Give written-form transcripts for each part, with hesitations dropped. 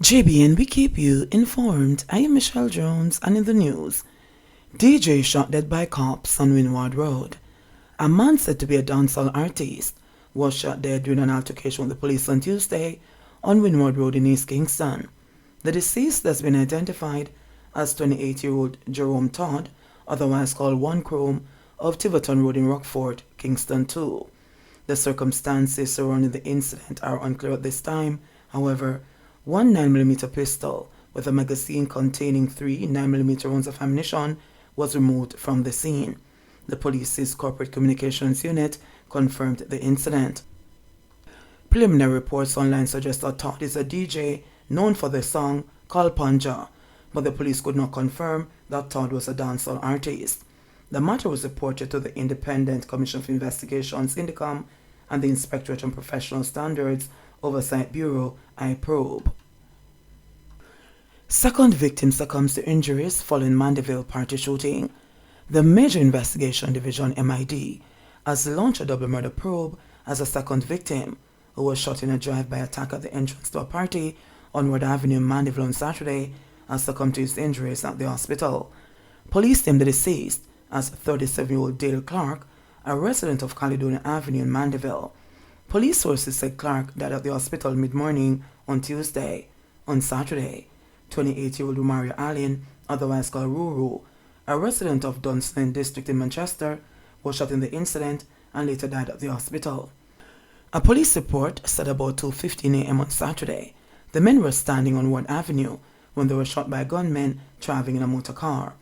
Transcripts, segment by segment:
JBN, we keep you informed. I am Michelle Jones, and in the news, DJ shot dead by cops on Windward Road. A man said to be a dancehall artist was shot dead during an altercation with the police on Tuesday on Windward Road in East Kingston. The deceased has been identified as 28-year-old Jerome Todd, otherwise called One Chrome, of Tiverton Road in Rockford, Kingston 2. The circumstances surrounding the incident are unclear at this time. However, one 9mm pistol with a magazine containing 3 9mm rounds of ammunition was removed from the scene. The police's corporate communications unit confirmed the incident. Preliminary reports online suggest that Todd is a DJ known for the song called Panja, but the police could not confirm that Todd was a dancehall artist. The matter was reported to the Independent Commission for Investigations (INDECOM) and the Inspectorate on Professional Standards Oversight Bureau (IPROBE). Second victim succumbs to injuries following Mandeville party shooting. The Major Investigation Division (MID) has launched a double murder probe as a second victim, who was shot in a drive-by attack at the entrance to a party on Wood Avenue in Mandeville on Saturday, has succumbed to his injuries at the hospital. Police named the deceased as 37-year-old Dale Clark, a resident of Caledonia Avenue in Mandeville. Police sources said Clark died at the hospital mid-morning on Tuesday. On Saturday, 28-year-old Mario Allen, otherwise called Ruru, a resident of Dunstan District in Manchester, was shot in the incident and later died at the hospital. A police report said about 2:15 a.m. on Saturday, the men were standing on Wood Avenue when they were shot by gunmen traveling in a motor car.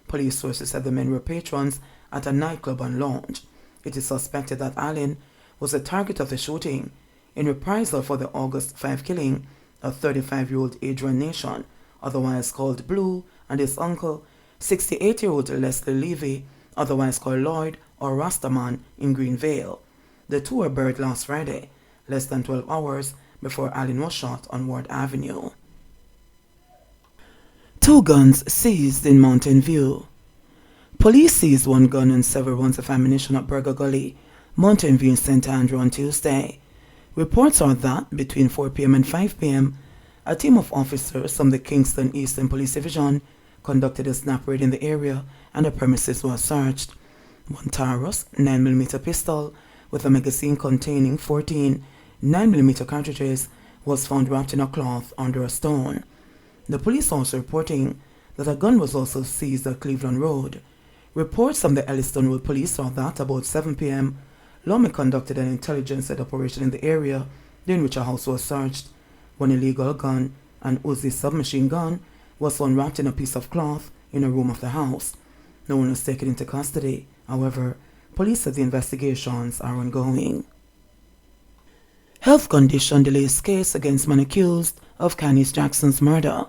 Police sources said the men were patrons at a nightclub and lounge. It is suspected that Allen was the target of the shooting in reprisal for the August 5 killing of 35-year-old Adrian Nation, otherwise called Blue, and his uncle, 68-year-old Leslie Levy, otherwise called Lloyd or Rastaman, in Greenvale. The two were buried last Friday, less than 12 hours before Allen was shot on Ward Avenue. 2 guns seized in Mountain View. Police seized 1 gun and several rounds of ammunition at Burger Gully, Mountain View in St. Andrew on Tuesday. Reports are that between 4 p.m. and 5 p.m., a team of officers from the Kingston Eastern Police Division conducted a snap raid in the area and the premises was searched. 1 Taurus 9mm pistol with a magazine containing 14 9mm cartridges was found wrapped in a cloth under a stone. The police also reporting that a gun was also seized at Cleveland Road. Reports from the Elliston Road Police are that about 7 p.m., lawmen conducted an intelligence-led operation in the area, during which a house was searched. 1 illegal gun, an Uzi submachine gun, was found wrapped in a piece of cloth in a room of the house. No one was taken into custody. However, police said the investigations are ongoing. Health condition delays case against man accused of Canis Jackson's murder.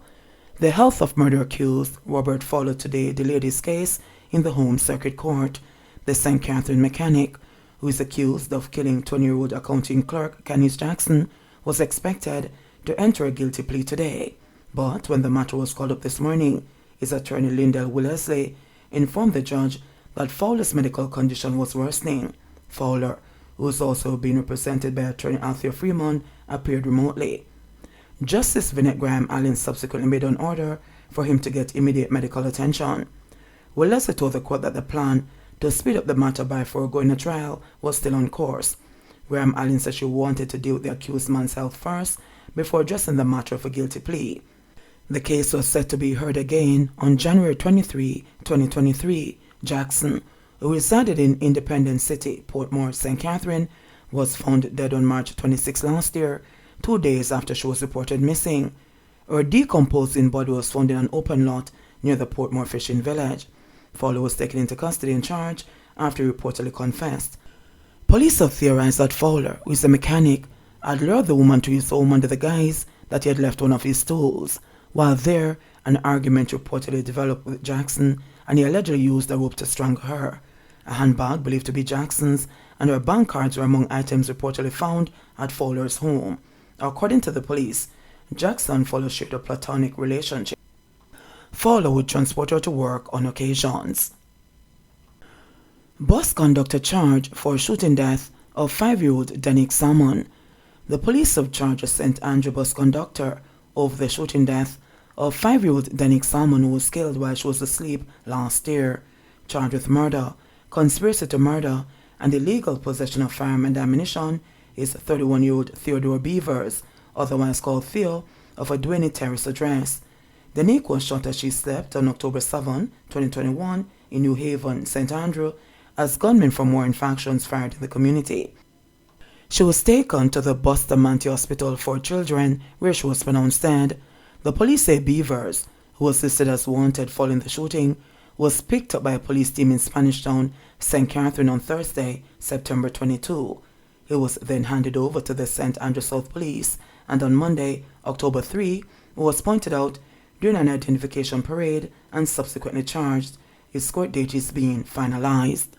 The health of murder accused, Robert Fowler, today delayed his case in the Home Circuit Court. The St. Catherine mechanic, who is accused of killing 20-year-old accounting clerk Canis Jackson, was expected to enter a guilty plea today. But when the matter was called up this morning, his attorney Lindell Wellesley informed the judge that Fowler's medical condition was worsening. Fowler, who is also being represented by attorney Althea Freeman, appeared remotely. Justice Vinette Graham Allen subsequently made an order for him to get immediate medical attention. Wellesley told the court that the plan to speed up the matter by foregoing a trial was still on course. Graham Allen said she wanted to deal with the accused man's health first before addressing the matter of a guilty plea. The case was set to be heard again on January 23, 2023. Jackson, who resided in Independence City, Portmore, St. Catherine, was found dead on March 26 last year, 2 days after she was reported missing. Her decomposing body was found in an open lot near the Portmore fishing village. Fowler was taken into custody and charged after he reportedly confessed. Police have theorized that Fowler, who is a mechanic, had lured the woman to his home under the guise that he had left one of his tools. While there, an argument reportedly developed with Jackson, and he allegedly used the rope to strangle her. A handbag believed to be Jackson's and her bank cards were among items reportedly found at Fowler's home. According to the police, Jackson and Fowler shared a platonic relationship. Fowler would transport her to work on occasions. Bus conductor charged for shooting death of 5-year-old Danik Salmon. The police have charged a St. Andrew bus conductor, over the shooting death of 5-year-old Danik Salmon, who was killed while she was asleep last year, charged with murder, conspiracy to murder, and illegal possession of firearm and ammunition, is 31-year-old Theodore Beavers, otherwise called Theo, of a Duane Terrace address. Danik was shot as she slept on October 7, 2021, in New Haven, St. Andrew, as gunmen from warring factions fired in the community. She was taken to the Bustamante Hospital for Children, where she was pronounced dead. The police say Beavers, who was listed as wanted following the shooting, was picked up by a police team in Spanish Town, St. Catherine on Thursday, September 22. He was then handed over to the St. Andrew South Police, and on Monday, October 3, he was pointed out during an identification parade and subsequently charged. His court date is being finalized.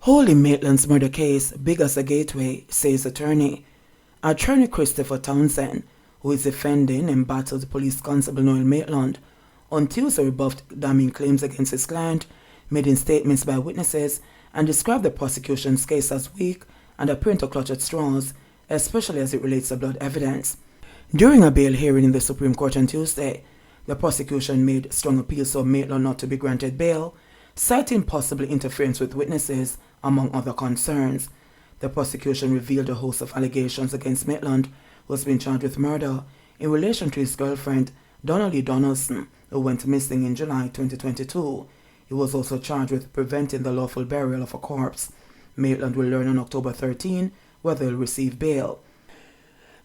Holy Maitland's murder case big as a gateway, says attorney. Attorney Christopher Townsend, who is defending embattled police constable Noel Maitland, on Tuesday rebuffed damning claims against his client, made in statements by witnesses, and described the prosecution's case as weak and appearing to clutch at straws, especially as it relates to blood evidence. During a bail hearing in the Supreme Court on Tuesday, the prosecution made strong appeals for Maitland not to be granted bail, citing possible interference with witnesses, among other concerns. The prosecution revealed a host of allegations against Maitland, who has been charged with murder in relation to his girlfriend, Donnelly Donaldson, who went missing in July 2022. He was also charged with preventing the lawful burial of a corpse. Maitland will learn on October 13 whether he'll receive bail.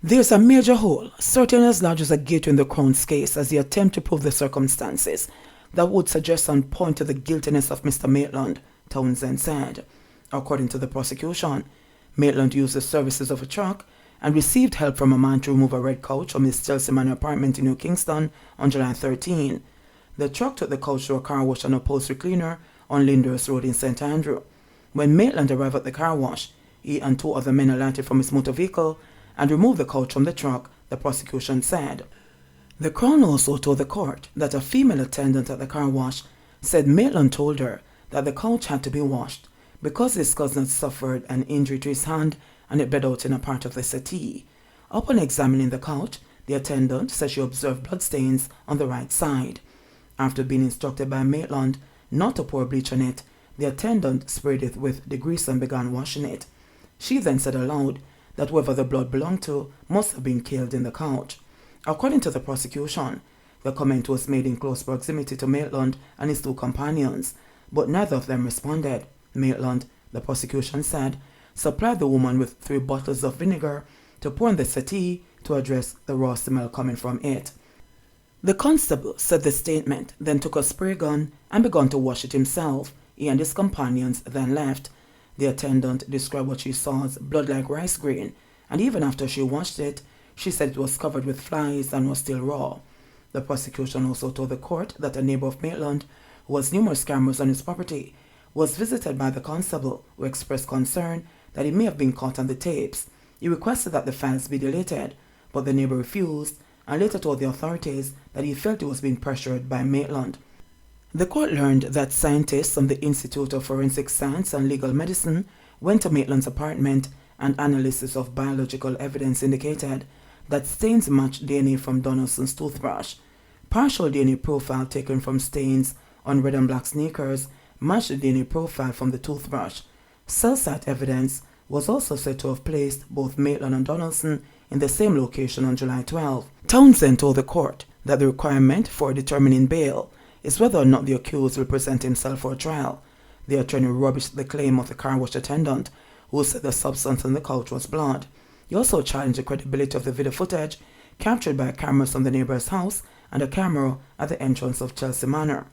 There's a major hole, certainly as large as a gate in the Crown's case, as they attempt to prove the circumstances that would suggest and point to the guiltiness of Mr. Maitland, Townsend said. According to the prosecution, Maitland used the services of a truck and received help from a man to remove a red couch from his Chelsea Manor apartment in New Kingston on July 13. The truck took the couch to a car wash and upholstery cleaner on Lyndhurst Road in St. Andrew. When Maitland arrived at the car wash, he and 2 other men alighted from his motor vehicle and removed the couch from the truck, the prosecution said. The Crown also told the court that a female attendant at the car wash said Maitland told her that the couch had to be washed because his cousin had suffered an injury to his hand and it bled out in a part of the settee. Upon examining the couch, the attendant said she observed bloodstains on the right side. After being instructed by Maitland not to pour bleach on it, the attendant sprayed it with degreaser and began washing it. She then said aloud that whoever the blood belonged to must have been killed in the couch. According to the prosecution, the comment was made in close proximity to Maitland and his 2 companions, but neither of them responded. Maitland, the prosecution said, supplied the woman with 3 bottles of vinegar to pour in the settee to address the raw smell coming from it. The constable said the statement, then took a spray gun and began to wash it himself. He and his companions then left. The attendant described what she saw as blood like rice grain, and even after she washed it, she said it was covered with flies and was still raw. The prosecution also told the court that a neighbor of Maitland, who has numerous cameras on his property, was visited by the constable, who expressed concern that he may have been caught on the tapes. He requested that the files be deleted, but the neighbor refused and later told the authorities that he felt he was being pressured by Maitland. The court learned that scientists from the Institute of Forensic Science and Legal Medicine went to Maitland's apartment, and analysis of biological evidence indicated that stains matched DNA from Donaldson's toothbrush. Partial DNA profile taken from stains on red and black sneakers matched the DNA profile from the toothbrush. Cell site evidence was also said to have placed both Maitland and Donaldson in the same location on July 12. Townsend told the court that the requirement for determining bail is whether or not the accused will present himself for trial. The attorney rubbished the claim of the car wash attendant, who said the substance on the couch was blood. He also challenged the credibility of the video footage captured by cameras from the neighbor's house and a camera at the entrance of Chelsea Manor.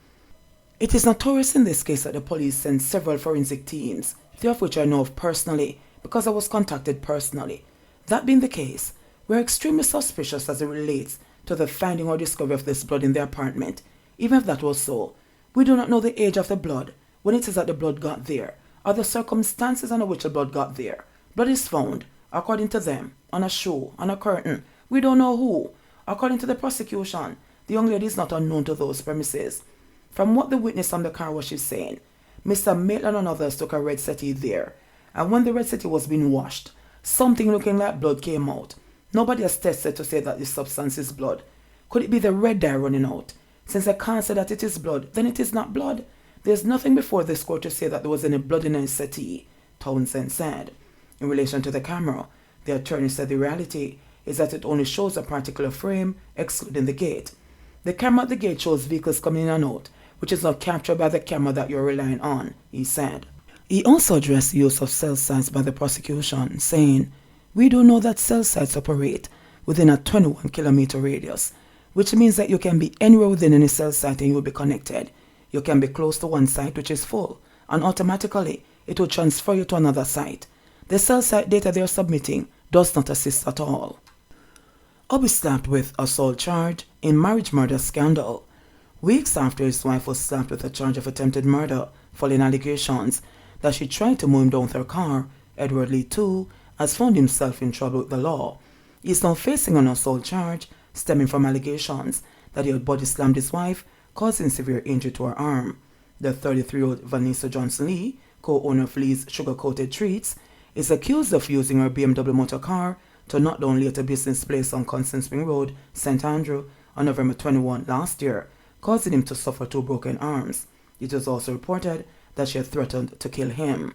It is notorious in this case that the police sent several forensic teams, 3 of which I know of personally because I was contacted personally. That being the case, we are extremely suspicious as it relates to the finding or discovery of this blood in the apartment. Even if that was so, we do not know the age of the blood when it is that the blood got there, or the circumstances under which the blood got there. Blood is found, according to them, on a shoe, on a curtain. We don't know who. According to the prosecution, the young lady is not unknown to those premises. From what the witness on the car wash is saying, Mr. Maitland and others took a red settee there, and when the red settee was being washed, something looking like blood came out. Nobody has tested to say that this substance is blood. Could it be the red dye running out? Since I can't say that it is blood, then it is not blood. There's nothing before this court to say that there was any blood in the settee, Townsend said. In relation to the camera, the attorney said the reality is that it only shows a particular frame, excluding the gate. The camera at the gate shows vehicles coming in and out, which is not captured by the camera that you're relying on, he said. He also addressed the use of cell sites by the prosecution, saying, "We do know that cell sites operate within a 21-kilometer radius, which means that you can be anywhere within any cell site and you will be connected. You can be close to one site which is full, and automatically it will transfer you to another site. The cell site data they are submitting does not assist at all." Obi slapped with assault charge in marriage murder scandal. Weeks after his wife was slapped with a charge of attempted murder following allegations that she tried to mow him down with her car, Edward Lee too has found himself in trouble with the law. He is now facing an assault charge stemming from allegations that he had body slammed his wife, causing severe injury to her arm. The 33-year-old Vanessa Johnson Lee, co-owner of Lee's Sugar-Coated Treats, is accused of using her BMW motor car to knock down Lee at a business place on Constant Spring Road, St. Andrew, on November 21 last year, causing him to suffer 2 broken arms. It was also reported that she had threatened to kill him.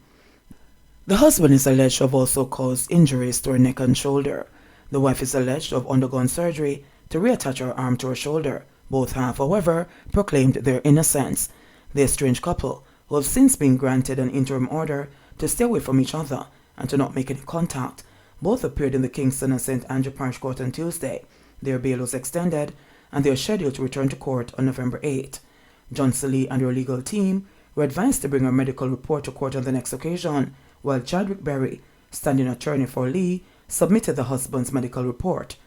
The husband is alleged to have also caused injuries to her neck and shoulder. The wife is alleged to have undergone surgery to reattach her arm to her shoulder. Both have, however, proclaimed their innocence. The estranged couple, who have since been granted an interim order to stay away from each other and to not make any contact, both appeared in the Kingston and St. Andrew Parish Court on Tuesday. Their bail was extended, and they are scheduled to return to court on November 8. Johnson Lee and her legal team were advised to bring a medical report to court on the next occasion, while Chadwick Berry, standing attorney for Lee, submitted the husband's medical report.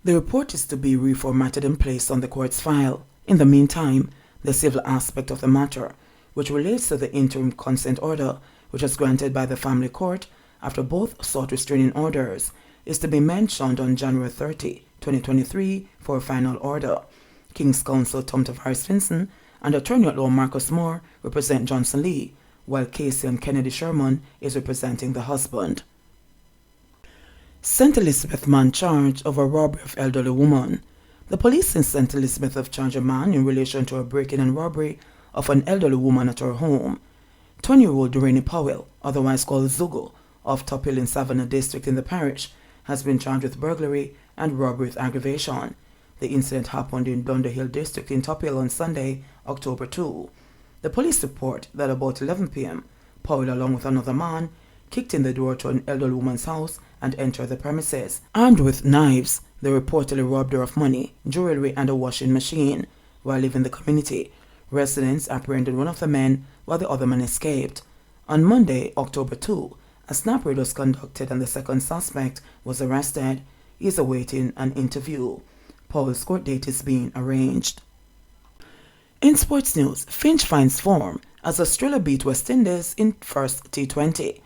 The report is to be reformatted and placed on the court's file. In the meantime, the civil aspect of the matter, which relates to the interim consent order, which was granted by the family court after both sought restraining orders, is to be mentioned on January 30, 2023 for a final order. King's Counsel Tom Tavares Vinson and attorney-at-law Marcus Moore represent Johnson Lee, while Casey and Kennedy Sherman is representing the husband. St. Elizabeth man charged of a robbery of elderly woman. The police in St. Elizabeth have charged a man in relation to a break-in and robbery of an elderly woman at her home. 20-year-old Doreen Powell, otherwise called Zugo, of Top Hill in Savannah District in the parish, has been charged with burglary and robbery with aggravation. The incident happened in Dunderhill District in Top Hill on Sunday, October 2. The police report that about 11 p.m., Powell, along with another man, kicked in the door to an elderly woman's house and entered the premises. Armed with knives, they reportedly robbed her of money, jewelry, and a washing machine. While leaving the community, residents apprehended one of the men while the other man escaped. On Monday, October 2, a snap raid was conducted and the second suspect was arrested. He is awaiting an interview. Powell's court date is being arranged. In sports news, Finch finds form as Australia beat West Indies in first T20.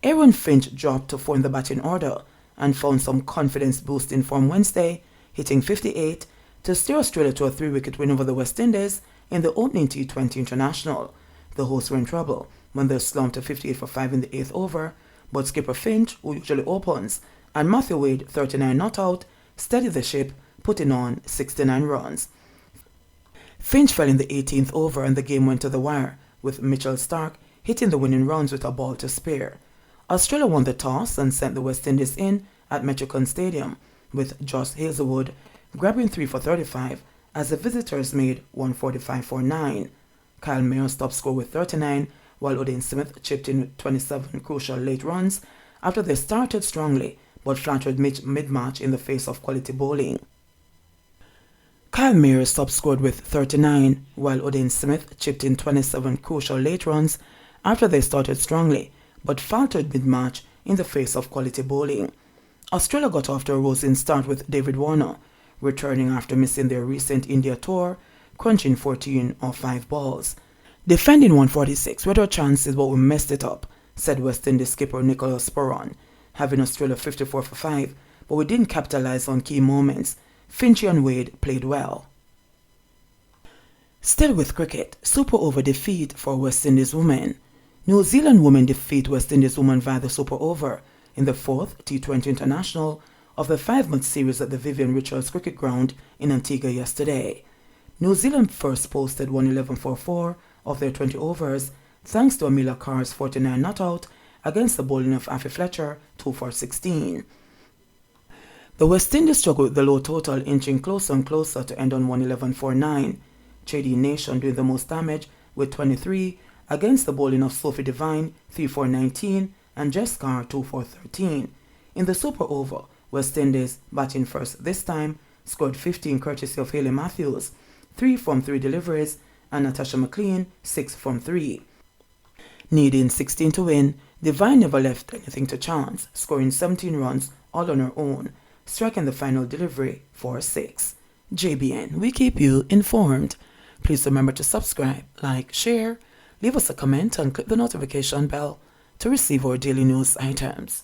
Aaron Finch dropped to 4 in the batting order and found some confidence-boosting form Wednesday, hitting 58 to steer Australia to a 3-wicket win over the West Indies in the opening T20 International. The hosts were in trouble when they slumped to 58 for 5 in the 8th over, but skipper Finch, who usually opens, and Matthew Wade, 39 not out, steadied the ship, putting on 69 runs. Finch fell in the 18th over and the game went to the wire, with Mitchell Starc hitting the winning runs with a ball to spare. Australia won the toss and sent the West Indies in at Metricon Stadium, with Josh Hazlewood grabbing 3 for 35 as the visitors made 145 for 9. Kyle Mayers top score with 39, while Odean Smith chipped in with 27 crucial late runs after they started strongly but flattered mid-match in the face of quality bowling. Kyle Mayers top scored with 39, while Odean Smith chipped in 27 crucial late runs after they started strongly but faltered mid-match in the face of quality bowling. Australia got off to a rousing start with David Warner returning after missing their recent India tour, crunching 14 of 5 balls. Defending 146, we had our chances but we messed it up, said West Indies skipper Nicholas Purron, having Australia 54 for 5, but we didn't capitalize on key moments. Finch and Wade played well. Still with cricket, super over defeat for West Indies women. New Zealand women defeat West Indies women via the super over in the 4th T20 International of the 5-match series at the Vivian Richards Cricket Ground in Antigua yesterday. New Zealand first posted 111 for 4 of their 20 overs thanks to Amelia Carr's 49 not-out against the bowling of Afi Fletcher 2 for 16. The West Indies struggled with the low total, inching closer and closer to end on 111 for 9. JD Nation doing the most damage with 23 against the bowling of Sophie Devine 3 for 19 and Jess Carr 2 for 13. In the super over, West Indies, batting first this time, scored 15 courtesy of Hayley Matthews, 3 from 3 deliveries, and Natasha McLean 6 from 3. Needing 16 to win, Devine never left anything to chance, scoring 17 runs all on her own, striking the final delivery for 6. JBN, we keep you informed. Please remember to subscribe, like, share, leave us a comment and click the notification bell to receive our daily news items.